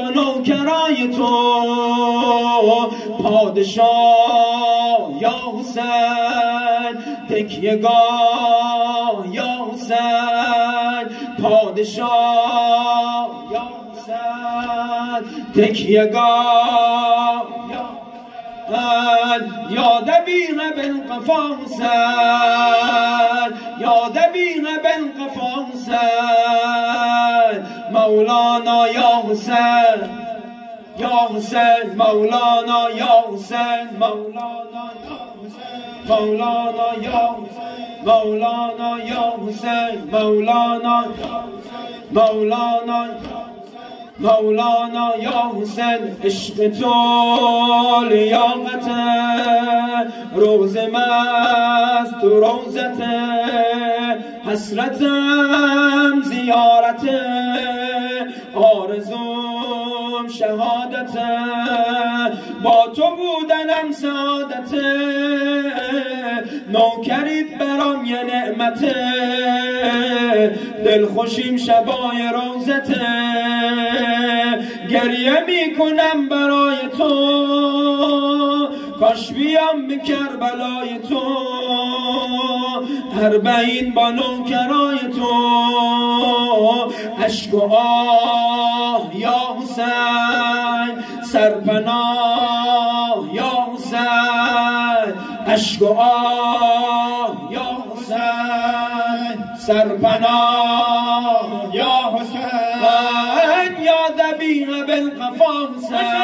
با نوکرای تو پادشاه یا حسین تکیهگاه یا حسین پادشاه یا حسین تکیهگاه یا دبیغ بالقفا حسین یا دبیغ بالقفا حسین مولانا یا حسین یا حسین مولانا یا حسین مولانا یا حسین مولانا یا حسین مولانا یا حسین مولانا مولانا مولانا یا حسین عشق تو لیاقت روز مست تو روزت حسرتم زیارت آرزوم شهادت با تو بودنم سعادت نوکرید برام یه نعمت دلخوشیم شبای روزت گریه میکنم برای تو کاش بیام به کربلای تو اربعین با نوکرای تو اشک و آه یا حسین سرپناه یا حسین اشک و آه یا حسین سرپناه یا حسین یا دبیغ بالقفا حسین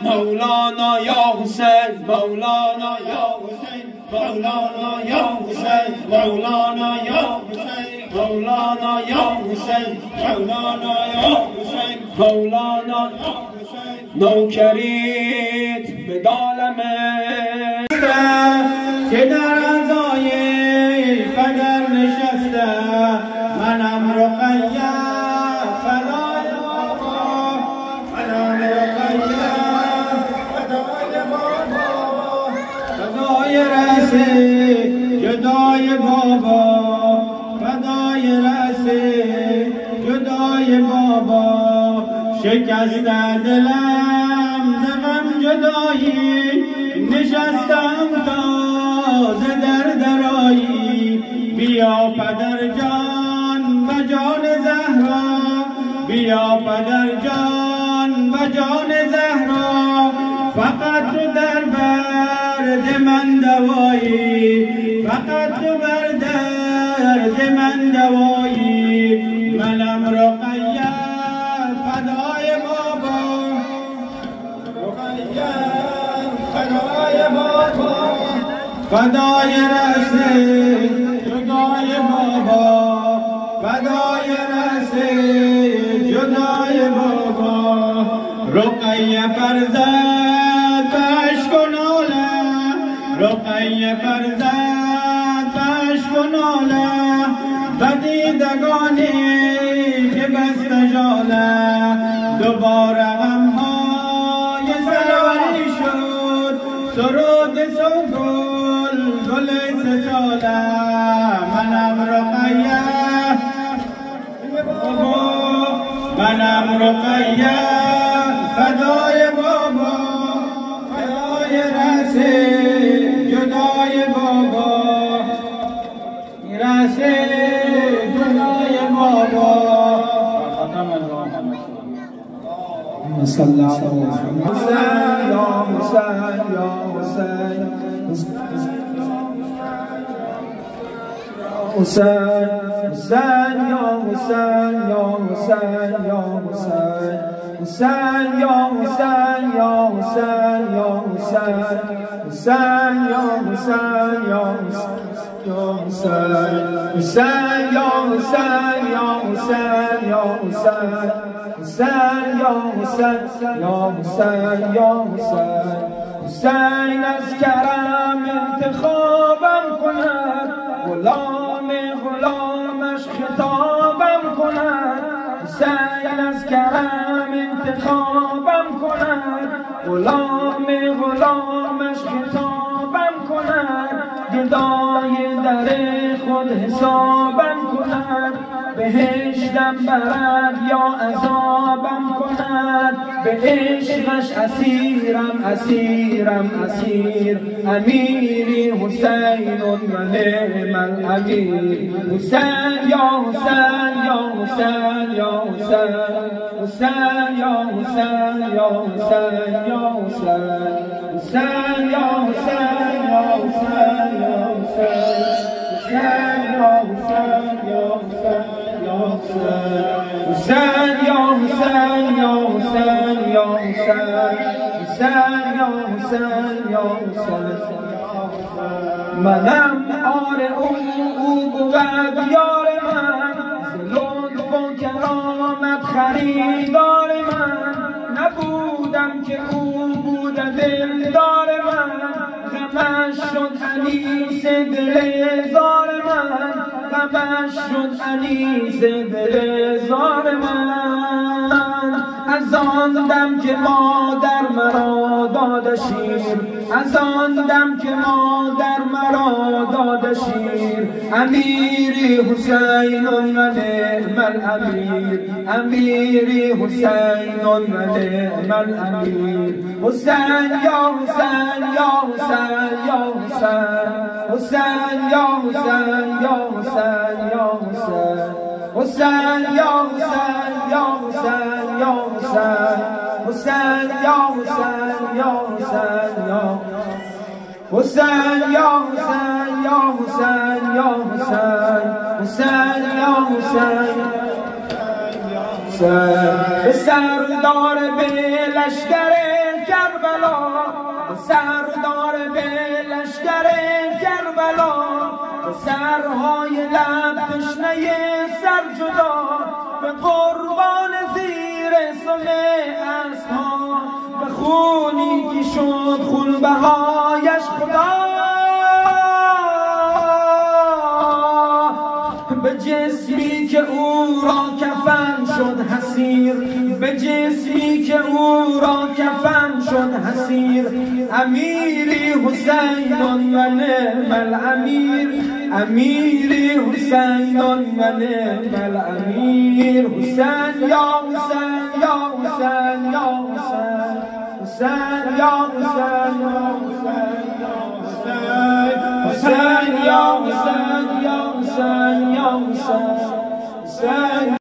مولانا یا حسین مولانا یا حسین مولانا یا حسین مولانا یا حسین مولانا یا حسین مولانا یا حسین مولانا نوکریت به دالمه که در عزای قدر نشسته منم رقیه فدای بابا منم رقیه فدای بابا فدای رسی جدای بابا فدای رسی جدای بابا شکسته دلم ز غم جدایی نشستم تاز در درایی بیا پدر جان و جان زهرا بیا پدر جان و جان زهرا فقط تو در برد من دوایی فقط تو بر درد من دوایی منم رقیه فدای بابا رقیه فدای بابا فدای رسی جدای بابا فدای رسی جدای بابا رقیه فرزند عشق و ناله رقیه فرزند عشق و ناله بدیدگانی که بسته جاله دوباره غمهای سرایی شد سرود سوگل گل سساله منم رقیه منم رقیه فدای بابا فدای رسی جدای بابا رسی جدای بابا صلی الله علیه و سلم یا حسین یا حسین حسین حسین یا حسین یا حسین یا حسین حسین یا حسین یا حسین یا حسین حسین یا حسین یا حسین حسین یا حسین یا حسین یا حسین حسین یا حسین یا حسین یا حسین حسین از کرم انتخابم کند غلام غلامش خطابم کند حسین از کرم انتخابم کند غلام غلامش خطابم کند گدای در خود حسابم کند بهشتم برد یا عذابم به عشقش اسیرم اسیرم اسیر امیری حسین و نعم الامیر حسین یا حسین یا حسین یا حسین حسین یا حسین یا حسین یا حسین حسین یا حسین یا حسین یا حسین حسین یا حسین یا حسین یا حسین حسین یا حسین یا حسین یا حسین حسین یا حسین یا حسین منم آره او بود یار من ز لطف و کرامت خریدار من نبودم که او بود دلدار من غمش شد انیس دل زار من غمش شد انیس دل زار من از آن دم که مادر مرا داده شیر از آن دم که مادر مرا داده شیر امیری حسین و نعم الامیر امیری حسین و نعم الامیر حسین یا حسین یا حسین یا حسین حسین یا حسین یا حسین یا حسین حسین یا حسین یا حسین یا حسین حسین یا حسین یا حسین یا حسین یا حسین یا حسین یا حسین حسین یا حسین به سردار به لشکر کربلا سردار به لشکر کربلا سرهای لب تشنه سر جدا به قربان زیر سمه اسبها به خونی که شد خونبهایش خدا به جسمی که او را کفن شد حسیر به جسمی که او را کفن شد حسیر امیری حسین و نعم الامیر امیری حسین و نعم الامیر حسین یا حسین یا حسین یا حسین حسین یا حسین یا حسین حسین یا حسین یا حسین یا حسین حسین